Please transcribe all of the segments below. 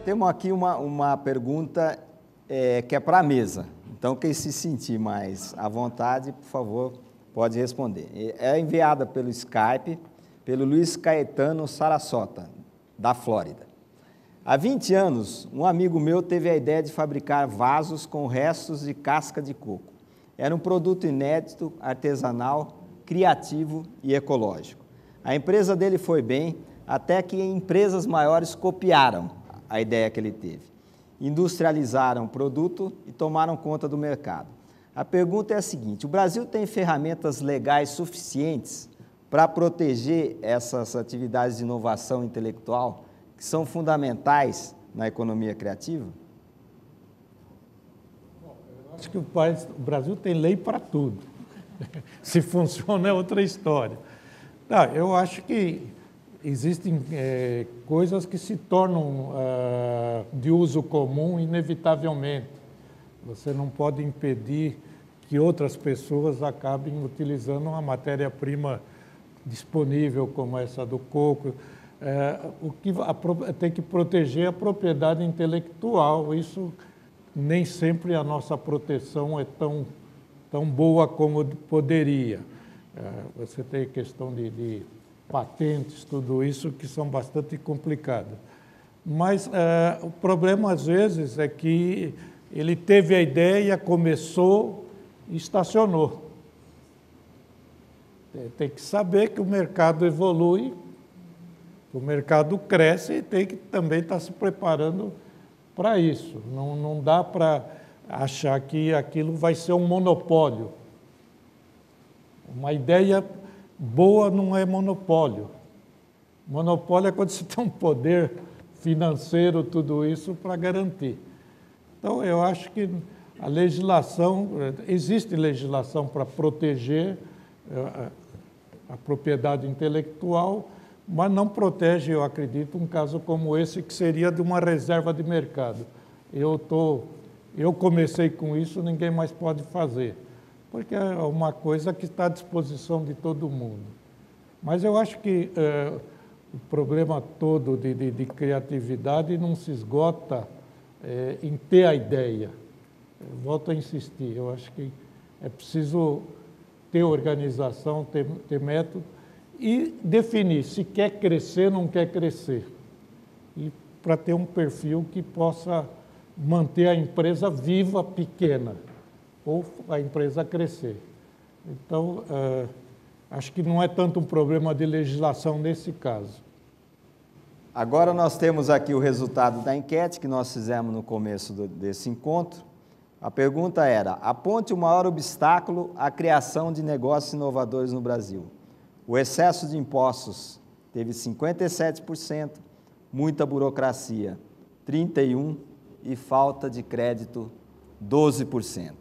Temos aqui uma pergunta que é para a mesa. Então, quem se sentir mais à vontade, por favor, pode responder. É enviada pelo Skype, pelo Luiz Caetano Sarasota, da Flórida. Há 20 anos, um amigo meu teve a ideia de fabricar vasos com restos de casca de coco. Era um produto inédito, artesanal, criativo e ecológico. A empresa dele foi bem, até que empresas maiores copiaram a ideia que ele teve. Industrializaram o produto e tomaram conta do mercado. A pergunta é a seguinte: o Brasil tem ferramentas legais suficientes para proteger essas atividades de inovação intelectual que são fundamentais na economia criativa? Bom, eu acho que o Brasil tem lei para tudo. Se funciona é outra história. Não, eu acho que existem coisas que se tornam de uso comum inevitavelmente. Você não pode impedir que outras pessoas acabem utilizando uma matéria-prima disponível como essa do coco. O que tem que proteger a propriedade intelectual. Isso nem sempre a nossa proteção é tão boa como poderia. Você tem questão de patentes, tudo isso que são bastante complicadas. Mas o problema, às vezes, é que ele teve a ideia, começou e estacionou. Tem que saber que o mercado evolui, o mercado cresce e tem que também estar se preparando para isso. Não dá para achar que aquilo vai ser um monopólio. Uma ideia boa não é monopólio. Monopólio é quando você tem um poder financeiro, tudo isso, para garantir. Então, eu acho que a legislação, existe legislação para proteger a propriedade intelectual, mas não protege, eu acredito, um caso como esse, que seria de uma reserva de mercado. Eu comecei com isso, ninguém mais pode fazer, porque é uma coisa que está à disposição de todo mundo. Mas eu acho que o problema todo de criatividade não se esgota em ter a ideia. Eu volto a insistir, eu acho que é preciso ter organização, ter método e definir se quer crescer ou não quer crescer. E para ter um perfil que possa manter a empresa viva, pequena, ou a empresa crescer. Então, acho que não é tanto um problema de legislação nesse caso. Agora nós temos aqui o resultado da enquete que nós fizemos no começo desse encontro. A pergunta era: aponte o maior obstáculo à criação de negócios inovadores no Brasil. O excesso de impostos teve 57%, muita burocracia, 31%, e falta de crédito, 12%.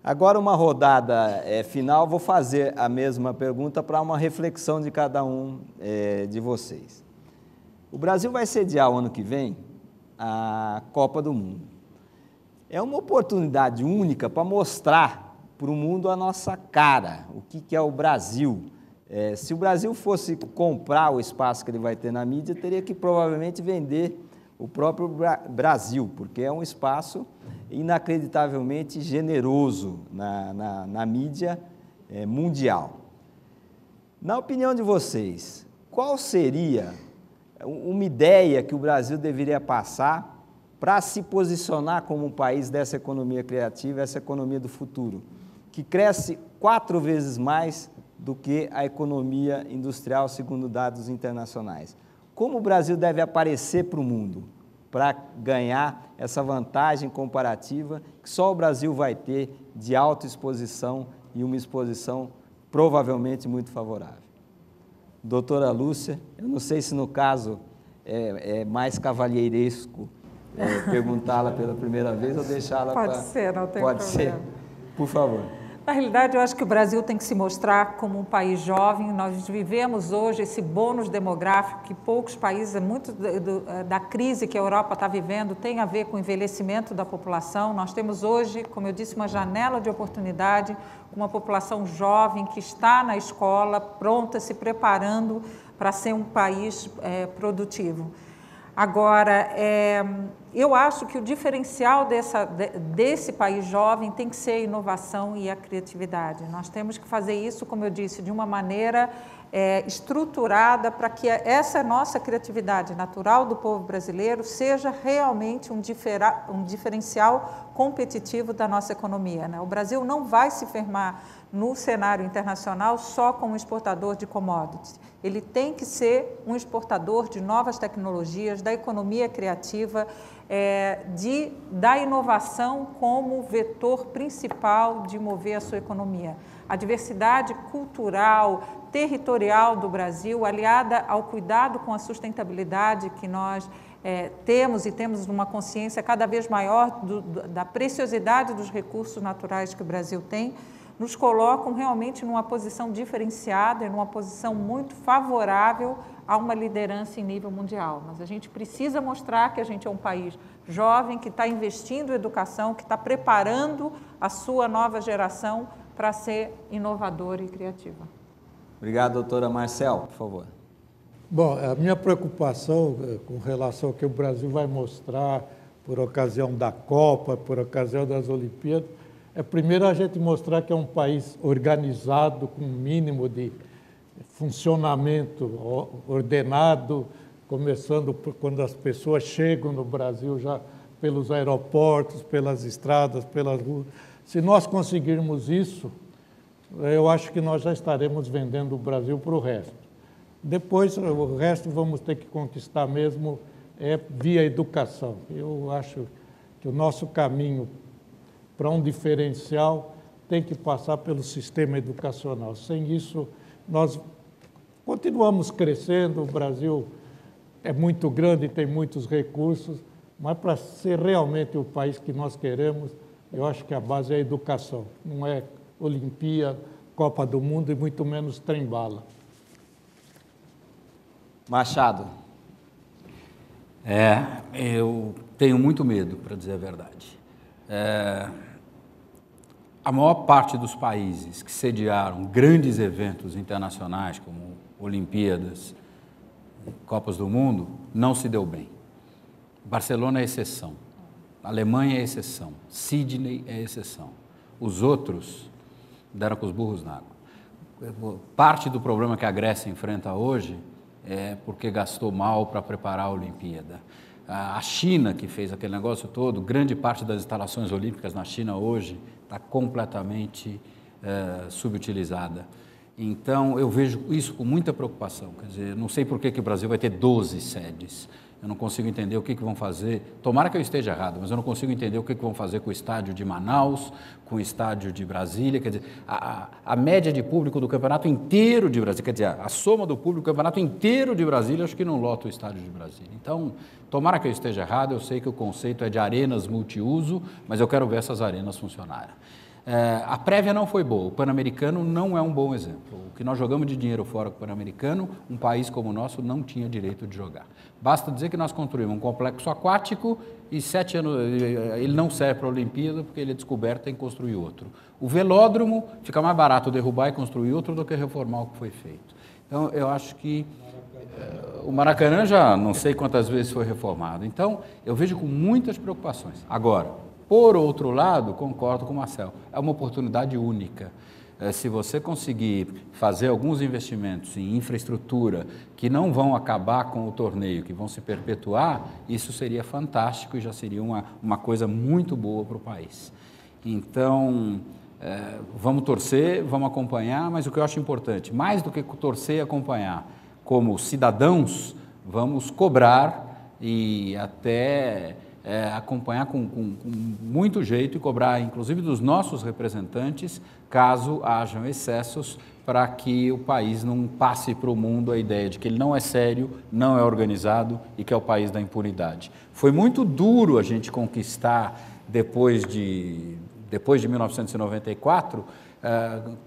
Agora, uma rodada final, vou fazer a mesma pergunta para uma reflexão de cada um de vocês. O Brasil vai sediar o ano que vem a Copa do Mundo. É uma oportunidade única para mostrar para o mundo a nossa cara, o que é o Brasil. Se o Brasil fosse comprar o espaço que ele vai ter na mídia, teria que provavelmente vender o próprio Brasil, porque é um espaço inacreditavelmente generoso na mídia mundial. Na opinião de vocês, qual seria uma ideia que o Brasil deveria passar para se posicionar como um país dessa economia criativa, essa economia do futuro, que cresce 4 vezes mais do que a economia industrial, segundo dados internacionais? Como o Brasil deve aparecer para o mundo para ganhar essa vantagem comparativa que só o Brasil vai ter de autoexposição e uma exposição provavelmente muito favorável? Doutora Lúcia, eu não sei se no caso é mais cavalheiresco perguntá-la pela primeira vez ou deixá-la para... Pode ser, não tem problema. Pode ser, por favor. Na realidade, eu acho que o Brasil tem que se mostrar como um país jovem. Nós vivemos hoje esse bônus demográfico que poucos países, muito da crise que a Europa está vivendo, tem a ver com o envelhecimento da população. Nós temos hoje, como eu disse, uma janela de oportunidade, uma população jovem que está na escola, pronta, se preparando para ser um país produtivo. Agora, eu acho que o diferencial desse país jovem tem que ser a inovação e a criatividade. Nós temos que fazer isso, como eu disse, de uma maneira estruturada para que essa nossa criatividade natural do povo brasileiro seja realmente um diferencial competitivo da nossa economia, né? O Brasil não vai se firmar no cenário internacional só como exportador de commodities. Ele tem que ser um exportador de novas tecnologias, da economia criativa, da inovação como vetor principal de mover a sua economia. A diversidade cultural, territorial do Brasil, aliada ao cuidado com a sustentabilidade que nós temos uma consciência cada vez maior da preciosidade dos recursos naturais que o Brasil tem, nos colocam realmente numa posição diferenciada e numa posição muito favorável a uma liderança em nível mundial. Mas a gente precisa mostrar que a gente é um país jovem, que está investindo em educação, que está preparando a sua nova geração para ser inovadora e criativa. Obrigado, doutora Marcel, por favor. Bom, a minha preocupação com relação ao que o Brasil vai mostrar por ocasião da Copa, por ocasião das Olimpíadas, primeiro a gente mostrar que é um país organizado, com um mínimo de funcionamento ordenado, começando por quando as pessoas chegam no Brasil já pelos aeroportos, pelas estradas, pelas ruas. Se nós conseguirmos isso, eu acho que nós já estaremos vendendo o Brasil para o resto. Depois, o resto vamos ter que conquistar mesmo via educação. Eu acho que o nosso caminho para um diferencial tem que passar pelo sistema educacional. Sem isso, nós continuamos crescendo, o Brasil é muito grande, tem muitos recursos, mas para ser realmente o país que nós queremos, eu acho que a base é a educação, não é Olimpíada, Copa do Mundo e muito menos trem-bala. Machado. Eu tenho muito medo, para dizer a verdade. A maior parte dos países que sediaram grandes eventos internacionais, como Olimpíadas, Copas do Mundo, não se deu bem. Barcelona é exceção, Alemanha é exceção, Sydney é exceção. Os outros deram com os burros na água. Parte do problema que a Grécia enfrenta hoje é porque gastou mal para preparar a Olimpíada. A China, que fez aquele negócio todo, grande parte das instalações olímpicas na China hoje está completamente subutilizada. Então, eu vejo isso com muita preocupação. Quer dizer, não sei por que o Brasil vai ter 12 sedes. Eu não consigo entender o que vão fazer. Tomara que eu esteja errado, mas eu não consigo entender o que vão fazer com o estádio de Manaus, com o estádio de Brasília. Quer dizer, a média de público do campeonato inteiro de Brasília, quer dizer, a soma do público do campeonato inteiro de Brasília, acho que não lota o estádio de Brasília. Então, tomara que eu esteja errado, eu sei que o conceito é de arenas multiuso, mas eu quero ver essas arenas funcionarem. A prévia não foi boa, o Pan-Americano não é um bom exemplo. O que nós jogamos de dinheiro fora com o Pan-Americano, um país como o nosso não tinha direito de jogar. Basta dizer que nós construímos um complexo aquático e 7 anos ele não serve para a Olimpíada porque ele é descoberto e tem que construir outro. O velódromo fica mais barato derrubar e construir outro do que reformar o que foi feito. Então, eu acho que o Maracanã já não sei quantas vezes foi reformado. Então, eu vejo com muitas preocupações. Agora, por outro lado, concordo com o Marcel, é uma oportunidade única. Se você conseguir fazer alguns investimentos em infraestrutura que não vão acabar com o torneio, que vão se perpetuar, isso seria fantástico e já seria uma coisa muito boa para o país. Então, vamos torcer, vamos acompanhar, mas o que eu acho importante, mais do que torcer e acompanhar, como cidadãos, vamos cobrar e até acompanhar com muito jeito e cobrar, inclusive, dos nossos representantes, caso hajam excessos, para que o país não passe para o mundo a ideia de que ele não é sério, não é organizado e que é o país da impunidade. Foi muito duro a gente conquistar, depois de 1994,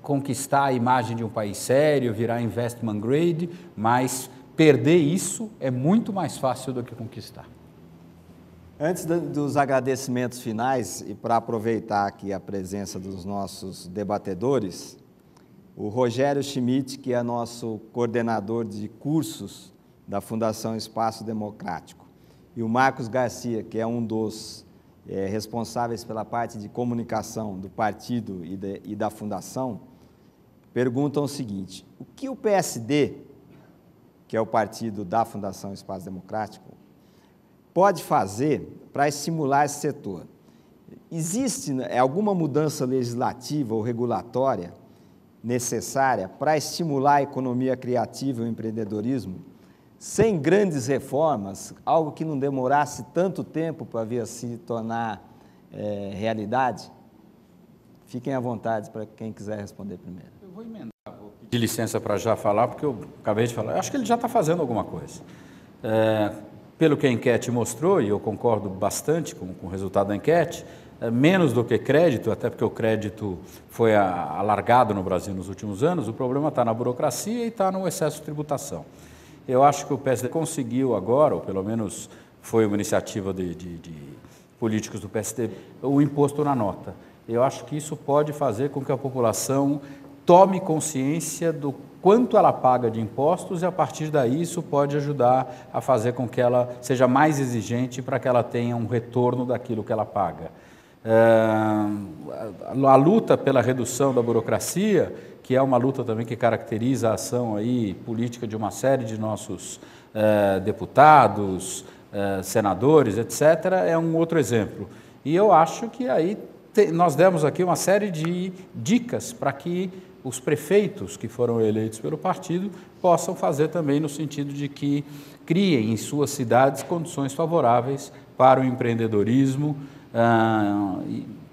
conquistar a imagem de um país sério, virar investment grade, mas perder isso é muito mais fácil do que conquistar. Antes dos agradecimentos finais, e para aproveitar aqui a presença dos nossos debatedores, o Rogério Schmidt, que é nosso coordenador de cursos da Fundação Espaço Democrático, e o Marcos Garcia, que é um dos responsáveis pela parte de comunicação do partido e da fundação, perguntam o seguinte: o que o PSD, que é o partido da Fundação Espaço Democrático, pode fazer para estimular esse setor? Existe alguma mudança legislativa ou regulatória necessária para estimular a economia criativa e o empreendedorismo, sem grandes reformas, algo que não demorasse tanto tempo para vir a se tornar realidade? Fiquem à vontade para quem quiser responder primeiro. Eu vou emendar, vou pedir licença para já falar, porque eu acabei de falar. Eu acho que ele já está fazendo alguma coisa. Pelo que a enquete mostrou, e eu concordo bastante com o resultado da enquete, menos do que crédito, até porque o crédito foi alargado no Brasil nos últimos anos, o problema está na burocracia e está no excesso de tributação. Eu acho que o PSD conseguiu agora, ou pelo menos foi uma iniciativa de políticos do PSD, o imposto na nota. Eu acho que isso pode fazer com que a população tome consciência do quanto ela paga de impostos e, a partir daí, isso pode ajudar a fazer com que ela seja mais exigente para que ela tenha um retorno daquilo que ela paga. A luta pela redução da burocracia, que é uma luta também que caracteriza a ação aí política de uma série de nossos deputados, senadores, etc., é um outro exemplo. E eu acho que aí nós demos aqui uma série de dicas para que os prefeitos que foram eleitos pelo partido possam fazer também no sentido de que criem em suas cidades condições favoráveis para o empreendedorismo.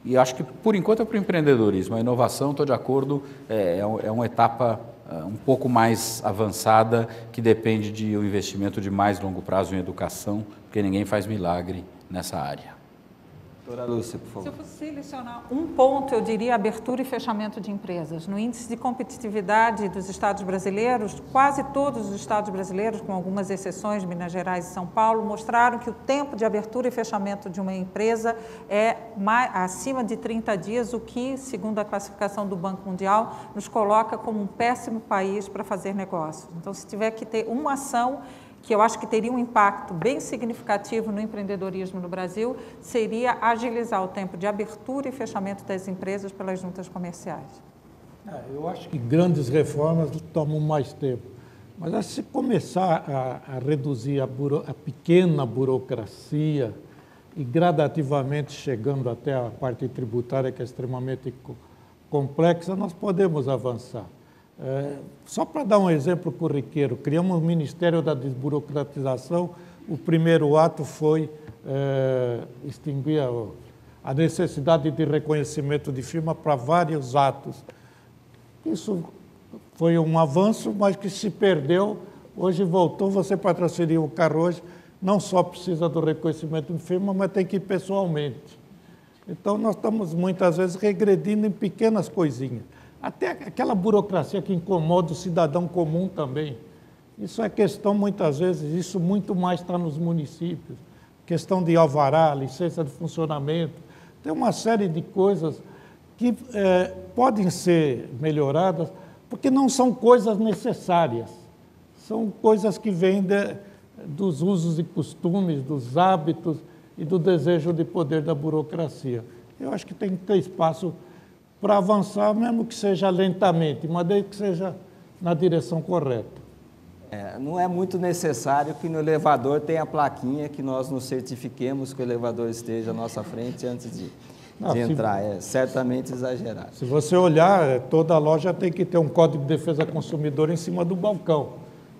E acho que, por enquanto, é para o empreendedorismo. A inovação, estou de acordo, é uma etapa um pouco mais avançada, que depende de um investimento de mais longo prazo em educação, porque ninguém faz milagre nessa área. Doutora Lúcia, por favor. Se eu fosse selecionar um ponto, eu diria abertura e fechamento de empresas. No índice de competitividade dos estados brasileiros, quase todos os estados brasileiros, com algumas exceções, Minas Gerais e São Paulo, mostraram que o tempo de abertura e fechamento de uma empresa é acima de 30 dias, o que, segundo a classificação do Banco Mundial, nos coloca como um péssimo país para fazer negócios. Então, se tiver que ter uma ação que eu acho que teria um impacto bem significativo no empreendedorismo no Brasil, seria agilizar o tempo de abertura e fechamento das empresas pelas juntas comerciais. Eu acho que grandes reformas tomam mais tempo, mas se começar a reduzir a pequena burocracia e gradativamente chegando até a parte tributária, que é extremamente complexa, nós podemos avançar. Só para dar um exemplo corriqueiro, criamos o Ministério da Desburocratização. O primeiro ato foi extinguir a necessidade de reconhecimento de firma para vários atos. Isso foi um avanço, mas que se perdeu. Hoje voltou, você para transferir o carro hoje, não só precisa do reconhecimento de firma, mas tem que ir pessoalmente. Então, nós estamos muitas vezes regredindo em pequenas coisinhas. Até aquela burocracia que incomoda o cidadão comum também. Isso é questão, muitas vezes, isso muito mais está nos municípios. Questão de alvará, licença de funcionamento. Tem uma série de coisas que podem ser melhoradas, porque não são coisas necessárias. São coisas que vêm dos usos e costumes, dos hábitos e do desejo de poder da burocracia. Eu acho que tem que ter espaço para avançar, mesmo que seja lentamente, mas desde que seja na direção correta. Não é muito necessário que no elevador tenha a plaquinha que nós nos certifiquemos que o elevador esteja à nossa frente antes de entrar. É certamente exagerado. Se você olhar, toda loja tem que ter um Código de Defesa do Consumidor em cima do balcão.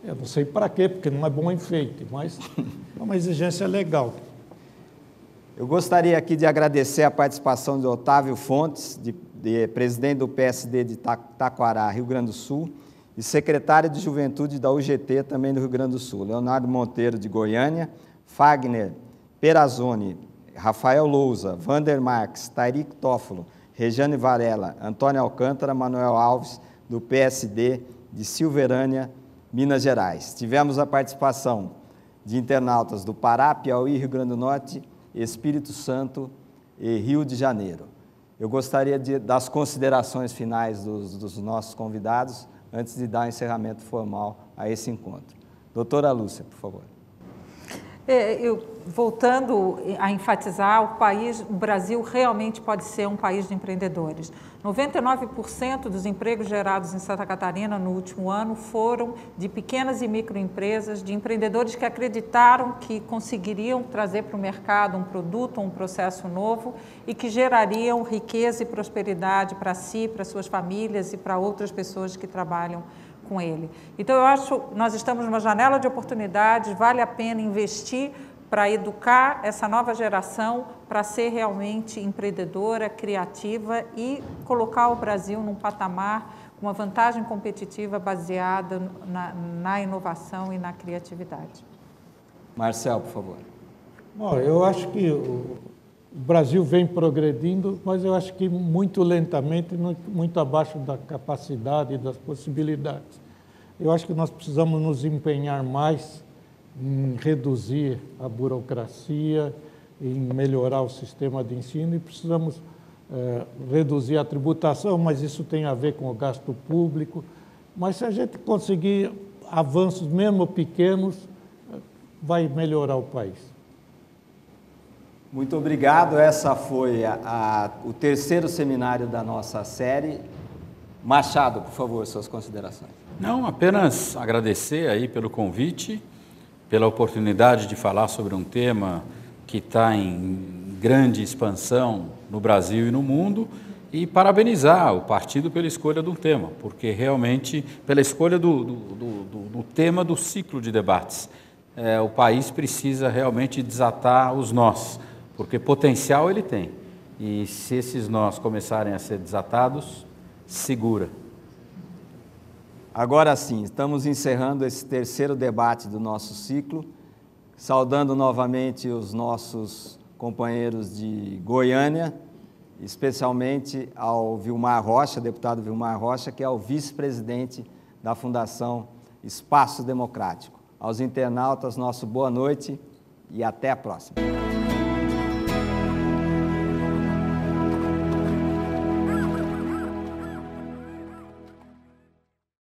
Eu não sei para quê, porque não é bom enfeite, mas é uma exigência legal. Eu gostaria aqui de agradecer a participação de Otávio Fontes, presidente do PSD de Taquará, Rio Grande do Sul, e secretário de Juventude da UGT, também do Rio Grande do Sul, Leonardo Monteiro, de Goiânia, Fagner Perazzoni, Rafael Lousa, Vander Marques, Tairic Tófolo, Rejane Varela, Antônio Alcântara, Manuel Alves, do PSD de Silverânia, Minas Gerais. Tivemos a participação de internautas do Pará, Piauí, Rio Grande do Norte, Espírito Santo e Rio de Janeiro. Eu gostaria das considerações finais dos nossos convidados, antes de dar encerramento formal a esse encontro. Doutora Lúcia, por favor. Voltando a enfatizar, o Brasil realmente pode ser um país de empreendedores. 99% dos empregos gerados em Santa Catarina no último ano foram de pequenas e microempresas, de empreendedores que acreditaram que conseguiriam trazer para o mercado um produto, um processo novo e que gerariam riqueza e prosperidade para si, para suas famílias e para outras pessoas que trabalham com ele. Então, eu acho que nós estamos numa janela de oportunidades, vale a pena investir para educar essa nova geração para ser realmente empreendedora, criativa e colocar o Brasil num patamar com uma vantagem competitiva baseada na inovação e na criatividade. Marcel, por favor. Bom, eu acho que o Brasil vem progredindo, mas eu acho que muito lentamente, muito abaixo da capacidade e das possibilidades. Eu acho que nós precisamos nos empenhar mais em reduzir a burocracia, em melhorar o sistema de ensino e precisamos reduzir a tributação, mas isso tem a ver com o gasto público. Mas se a gente conseguir avanços, mesmo pequenos, vai melhorar o país. Muito obrigado. Essa foi o terceiro seminário da nossa série. Machado, por favor, suas considerações. Não, apenas agradecer aí pelo convite, pela oportunidade de falar sobre um tema que está em grande expansão no Brasil e no mundo e parabenizar o partido pela escolha do tema, porque realmente pela escolha do tema do ciclo de debates. O país precisa realmente desatar os nós, porque potencial ele tem. E se esses nós começarem a ser desatados, segura. Agora sim, estamos encerrando esse terceiro debate do nosso ciclo, saudando novamente os nossos companheiros de Goiânia, especialmente ao Vilmar Rocha, deputado Vilmar Rocha, que é o vice-presidente da Fundação Espaço Democrático. Aos internautas, nosso boa noite e até a próxima.